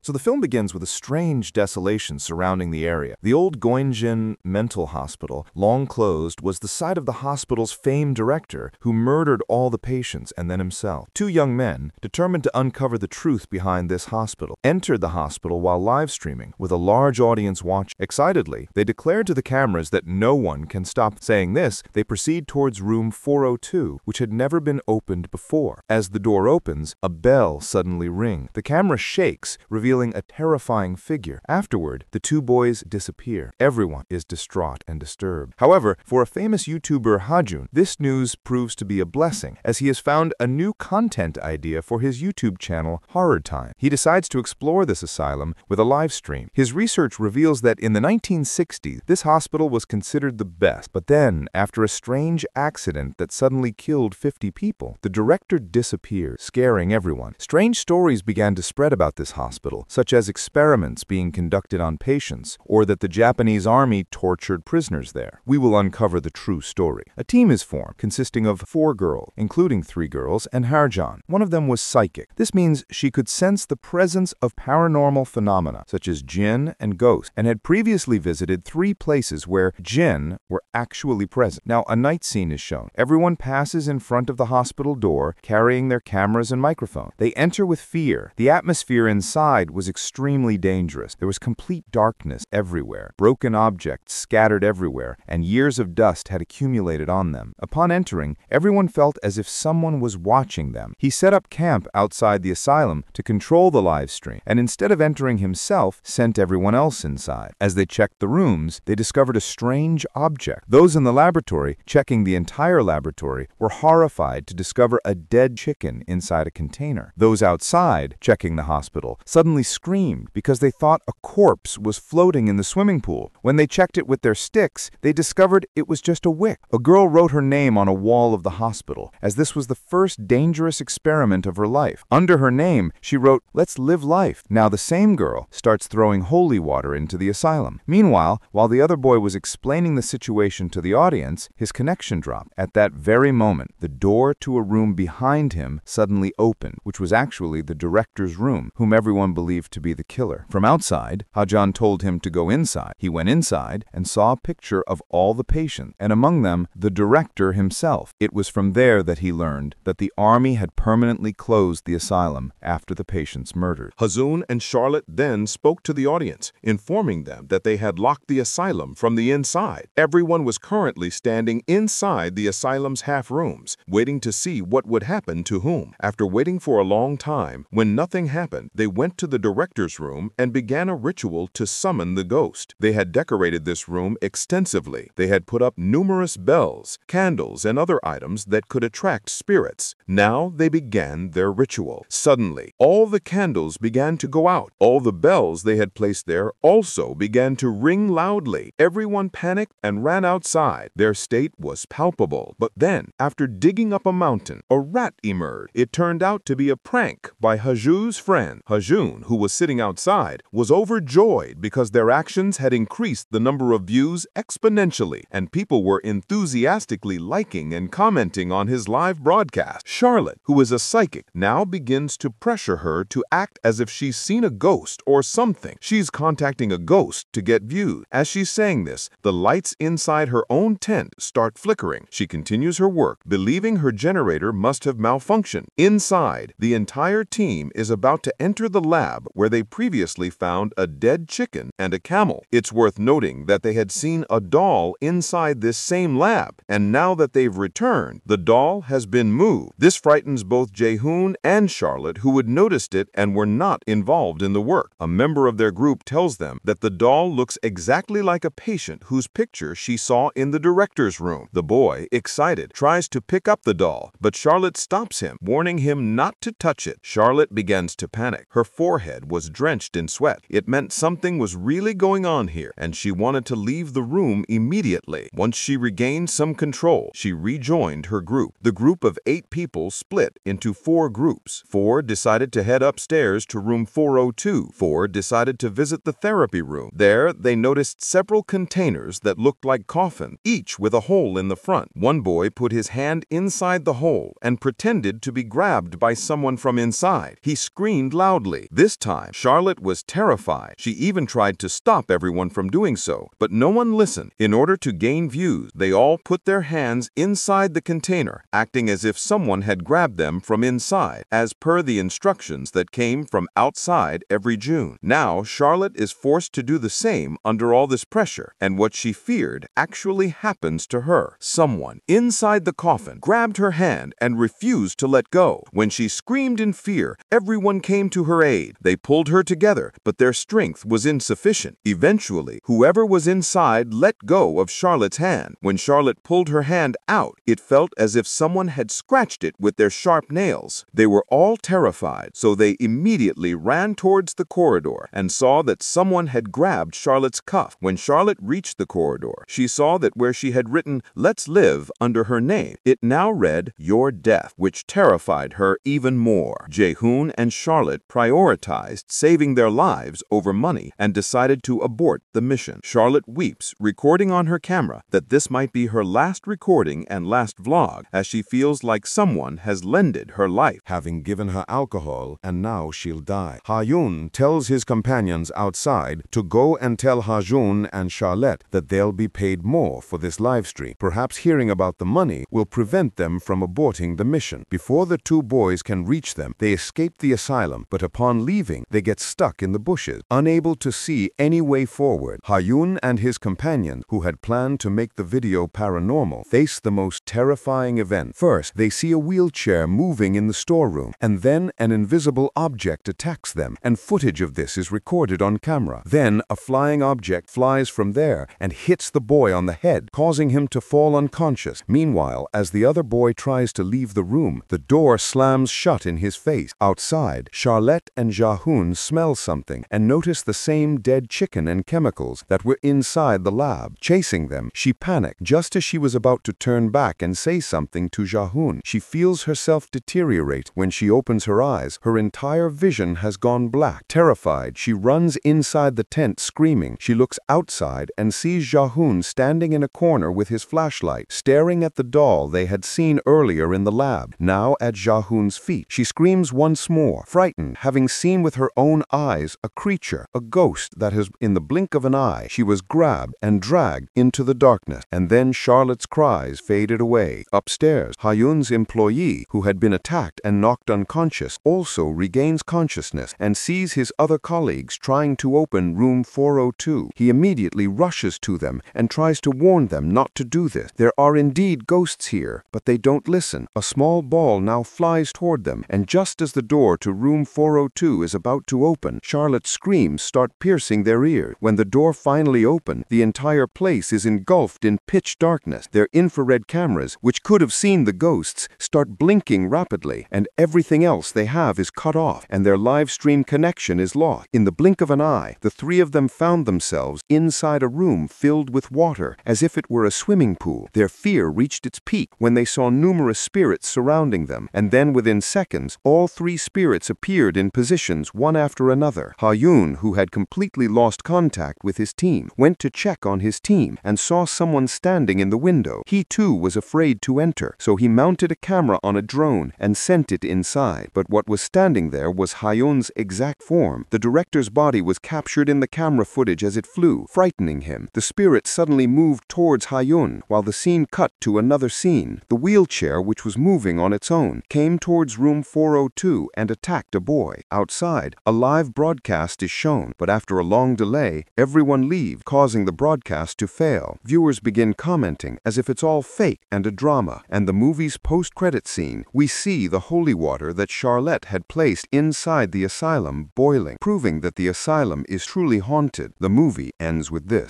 So the film begins with a strange desolation surrounding the area. The old Gonjiam mental hospital, long closed, was the site of the hospital's famed director who murdered all the patients and then himself. Two young men, determined to uncover the truth behind this hospital, entered the hospital while live streaming, with a large audience watching. Excitedly, they declared to the cameras that no one can stop. Saying this, they proceed towards room 402, which had never been opened before. As the door opens, a bell suddenly rings. The camera shakes, revealing a terrifying figure. Afterward, the two boys disappear. Everyone is distraught and disturbed. However, for a famous YouTuber, Ha-Joon, this news proves to be a blessing, as he has found a new content idea for his YouTube channel, Horror Time. He decides to explore this asylum with a live stream. His research reveals that in the 1960s, this hospital was considered the best. But then, after a strange accident that suddenly killed 50 people, the director disappeared, scaring everyone. Strange stories began to spread about this hospital, such as experiments being conducted on patients, or that the Japanese army tortured prisoners there. We will uncover the true story. A team is formed, consisting of 4 girls, including 3 girls, and Ha-Joon. One of them was psychic. This means she could sense the presence of paranormal phenomena, such as jinn and ghosts, and had previously visited 3 places where jinn were actually present. Now, a night scene is shown. Everyone passes in front of the hospital door, carrying their cameras and microphones. They enter with fear. The atmosphere inside was extremely dangerous. There was complete darkness everywhere. Broken objects scattered everywhere, and years of dust had accumulated on them. Upon entering, everyone felt as if someone was watching them. He set up camp outside the asylum to control the live stream, and instead of entering himself, sent everyone else inside. As they checked the rooms, they discovered a strange object. Those in the laboratory, checking the entire laboratory, were horrified to discover a dead chicken inside a container. Those outside, checking the hospital, suddenly screamed because they thought a corpse was floating in the swimming pool. When they checked it with their sticks, they discovered it was just a wick. A girl wrote her name on a wall of the hospital, as this was the first dangerous experiment of her life. Under her name, she wrote, "Let's live life." Now the same girl starts throwing holy water into the asylum. Meanwhile, while the other boy was explaining the situation to the audience, his connection dropped. At that very moment, the door to a room behind him suddenly opened, which was actually the director's room, whom everyone believed to be the killer. From outside, Ha-Joon told him to go inside. He went inside and saw a picture of all the patients, and among them, the director himself. It was from there that he learned that the army had permanently closed the asylum after the patients murdered. Ha-Joon and Charlotte then spoke to the audience, informing them that they had locked the asylum from the inside. Everyone was currently standing inside the asylum's half rooms, waiting to see what would happen to whom. After waiting for a long time, when nothing happened, they went to the director's room and began a ritual to summon the ghost. They had decorated this room extensively. They had put up numerous bells, candles, and other items that could attract spirits. Now they began their ritual. Suddenly, all the candles began to go out. All the bells they had placed there also began to ring loudly. Everyone panicked and ran outside. Their state was palpable. But then, after digging up a mountain, a rat emerged. It turned out to be a prank by Ha-Joon's friend. Ha-Joon, who was sitting outside, was overjoyed because their actions had increased the number of views exponentially, and people were enthusiastically liking and commenting on his live broadcast. Charlotte, who is a psychic, now begins to pressure her to act as if she's seen a ghost or something. She's contacting a ghost to get views. As she's saying this, the lights inside her own tent start flickering. She continues her work, believing her generator must have malfunctioned. Inside, the entire team is about to enter the lab where they previously found a dead chicken and a camel. It's worth noting that they had seen a doll inside this same lab, and now that they've returned, the doll has been moved. This frightens both Jae-hoon and Charlotte, who had noticed it and were not involved in the work. A member of their group tells them that the doll looks exactly like a patient whose picture she saw in the director's room. The boy, excited, tries to pick up the doll, but Charlotte stops him, warning him not to touch it. Charlotte begins to panic. Her forehead was drenched in sweat. It meant something was really going on here, and she wanted to leave the room immediately. Once she regained some control, she rejoined her group. The group of 8 people split into 4 groups. 4 decided to head upstairs to room 402. 4 decided to visit the therapy room. There, they noticed several containers that looked like coffins, each with a hole in the front. One boy put his hand inside the hole and pretended to be grabbed by someone from inside. He screamed loudly. This This time, Charlotte was terrified. She even tried to stop everyone from doing so, but no one listened. In order to gain views, they all put their hands inside the container, acting as if someone had grabbed them from inside, as per the instructions that came from outside every June. Now, Charlotte is forced to do the same under all this pressure, and what she feared actually happens to her. Someone inside the coffin grabbed her hand and refused to let go. When she screamed in fear, everyone came to her aid. They pulled her together, but their strength was insufficient. Eventually, whoever was inside let go of Charlotte's hand. When Charlotte pulled her hand out, it felt as if someone had scratched it with their sharp nails. They were all terrified, so they immediately ran towards the corridor and saw that someone had grabbed Charlotte's cuff. When Charlotte reached the corridor, she saw that where she had written "Let's Live" under her name, it now read "Your Death," which terrified her even more. Ha-Joon and Charlotte prioritized saving their lives over money and decided to abort the mission. Charlotte weeps, recording on her camera that this might be her last recording and last vlog, as she feels like someone has lended her life, having given her alcohol, and now she'll die. Ha-Joon tells his companions outside to go and tell Ha-Joon and Charlotte that they'll be paid more for this livestream. Perhaps hearing about the money will prevent them from aborting the mission. Before the two boys can reach them, they escape the asylum, but upon leaving, they get stuck in the bushes, unable to see any way forward. Ha-Joon and his companion, who had planned to make the video paranormal, face the most terrifying event. First, they see a wheelchair moving in the storeroom, and then an invisible object attacks them, and footage of this is recorded on camera. Then, a flying object flies from there and hits the boy on the head, causing him to fall unconscious. Meanwhile, as the other boy tries to leave the room, the door slams shut in his face. Outside, Charlotte and Ha-Joon smell something and notice the same dead chicken and chemicals that were inside the lab. Chasing them, she panicked. Just as she was about to turn back and say something to Ha-Joon, she feels herself deteriorate. When she opens her eyes, her entire vision has gone black. Terrified, she runs inside the tent screaming. She looks outside and sees Ha-Joon standing in a corner with his flashlight, staring at the doll they had seen earlier in the lab, now at Ha-Joon's feet. She screams once more, frightened, having seen with her own eyes a creature, a ghost that has, in the blink of an eye, she was grabbed and dragged into the darkness. And then Charlotte's cries faded away. Upstairs, Ha-Joon's employee, who had been attacked and knocked unconscious, also regains consciousness and sees his other colleagues trying to open room 402. He immediately rushes to them and tries to warn them not to do this. There are indeed ghosts here, but they don't listen. A small ball now flies toward them, and just as the door to room 402 is about to open, Charlotte's screams start piercing their ears. When the door finally opens, the entire place is engulfed in pitch darkness. Their infrared cameras, which could have seen the ghosts, start blinking rapidly, and everything else they have is cut off, and their live stream connection is lost. In the blink of an eye, the three of them found themselves inside a room filled with water, as if it were a swimming pool. Their fear reached its peak when they saw numerous spirits surrounding them, and then within seconds, all three spirits appeared in positions one after another. Ha-Joon, who had completely lost contact with his team, went to check on his team and saw someone standing in the window. He too was afraid to enter, so he mounted a camera on a drone and sent it inside. But what was standing there was Ha-Joon's exact form. The director's body was captured in the camera footage as it flew, frightening him. The spirit suddenly moved towards Ha-Joon, while the scene cut to another scene. The wheelchair, which was moving on its own, came towards room 402 and attacked a boy. Outside, a live broadcast is shown, but after a long delay, everyone leaves, causing the broadcast to fail. Viewers begin commenting as if it's all fake and a drama, and the movie's post-credit scene, we see the holy water that Charlotte had placed inside the asylum boiling, proving that the asylum is truly haunted. The movie ends with this.